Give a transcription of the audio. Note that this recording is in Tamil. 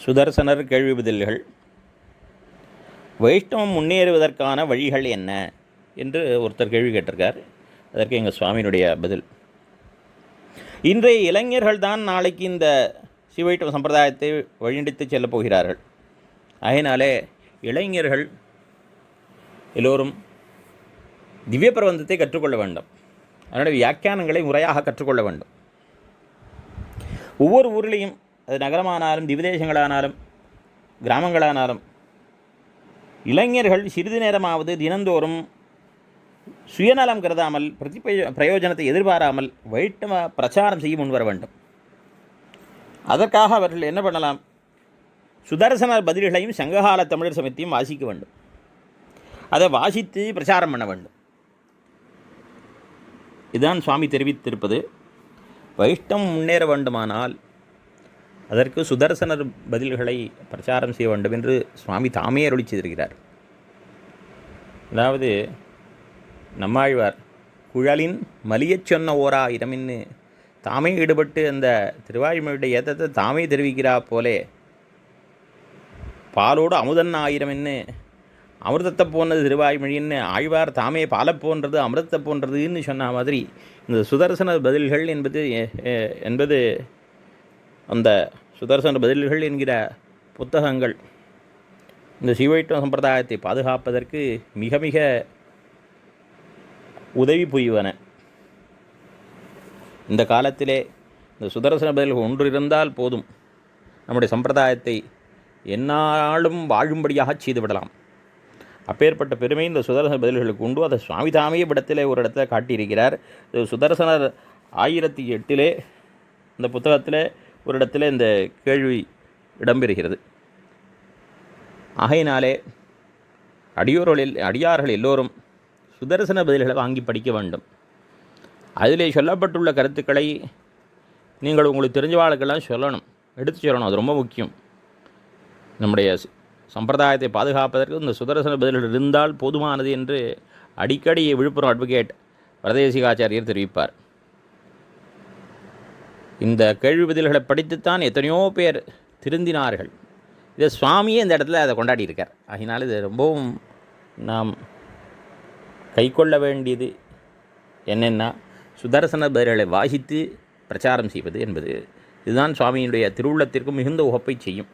சுதர்சனர் கேள்வி பதில்கள். வைஷ்ணவம் முன்னேறுவதற்கான வழிகள் என்ன என்று ஒருத்தர் கேள்வி கேட்டிருக்கார். அதற்கு எங்கள் சுவாமியினுடைய பதில். இன்றைய இளைஞர்கள் தான் நாளைக்கு இந்த சிவைஷ்ணவ சம்பிரதாயத்தை வழிநடத்தி செல்லப் போகிறார்கள். அதனாலே இளைஞர்கள் எல்லோரும் திவ்ய பிரபந்தத்தை கற்றுக்கொள்ள வேண்டும். அதனுடைய வியாக்கியானங்களை முறையாக கற்றுக்கொள்ள வேண்டும். ஒவ்வொரு ஊரிலையும், அது நகரமானாலும் திவிதேசங்களானாலும் கிராமங்களானாலும், இளைஞர்கள் சிறிது நேரமாவது தினந்தோறும் சுயநலம் கருதாமல் பிரயோஜனத்தை எதிர்பாராமல் வைஷ்ணவ பிரச்சாரம் செய்ய முன்வர வேண்டும். அதற்காக அவர்கள் என்ன பண்ணலாம்? சுதர்சனர் பதில்களையும் சங்ககால தமிழர் சமயத்தையும் வாசிக்க வேண்டும். அதை வாசித்து பிரச்சாரம் பண்ண வேண்டும். இதுதான் சுவாமி தெரிவித்திருப்பது. வைஷ்ணவம் முன்னேற வேண்டுமானால் அதற்கு சுதர்சனர் பதில்களை பிரச்சாரம் செய்ய வேண்டும் என்று சுவாமி தாமே அருளி செய்திருக்கிறார். அதாவது நம்மாழ்வார் குழலின் மலியச் சொன்ன ஓராயிரமின்னு தாமே ஈடுபட்டு அந்த திருவாய்மொழியுடைய ஏத்தத்தை தாமே தெரிவிக்கிறா போலே, பாலோடு அமுதன் ஆயிரம்னு அமிர்தத்தை போன்றது திருவாய்மொழின்னு ஆழ்வார் தாமே பாலை போன்றது அமிர்தத்தை போன்றதுன்னு சொன்ன மாதிரி இந்த சுதர்சன பதில்கள் என்பது அந்த சுதர்சன பதில்கள் என்கிற புத்தகங்கள் இந்த சிவைஷ்ணவ சம்பிரதாயத்தை பாதுகாப்பதற்கு மிக மிக உதவி புரிவன. இந்த காலத்திலே இந்த சுதர்சன பதில்கள் ஒன்று இருந்தால் போதும், நம்முடைய சம்பிரதாயத்தை எந்நாளும் வாழும்படியாக செய்துவிடலாம். அப்பேற்பட்ட பெருமை இந்த சுதர்சன பதில்களுக்கு உண்டு. அதை சுவாமி தாமே இடத்திலே ஒரு இடத்துல காட்டியிருக்கிறார். இது சுதர்சனர் 1008 இந்த புத்தகத்தில் ஒரு இடத்துல இந்த கேள்வி இடம்பெறுகிறது. ஆகையினாலே அடியார்கள் எல்லோரும் சுதர்சன பதில்களை வாங்கி படிக்க வேண்டும். அதிலே சொல்லப்பட்டுள்ள கருத்துக்களை நீங்கள் உங்களுக்கு தெரிஞ்சவாளுக்கெல்லாம் சொல்லணும், எடுத்து சொல்லணும். அது ரொம்ப முக்கியம். நம்முடைய சம்பிரதாயத்தை பாதுகாப்பதற்கு இந்த சுதர்சன பதில்கள் இருந்தால் போதுமானது என்று அடிக்கடி விழுப்புரம் அட்வொகேட் வரதேசிகாச்சாரியர் தெரிவிப்பார். இந்த கேள்வி பதில்களை படித்துத்தான் எத்தனையோ பேர் திருந்தினார்கள். இதை சுவாமியே இந்த இடத்துல அதை கொண்டாடி இருக்கார். அதனால் இது ரொம்பவும் நாம் கை கொள்ள வேண்டியது என்னென்னா, சுதர்சன பதில்களை வாசித்து பிரச்சாரம் செய்வது என்பது இதுதான் சுவாமியினுடைய திருவுள்ளத்திற்கு மிகுந்த உகப்பை செய்யும்.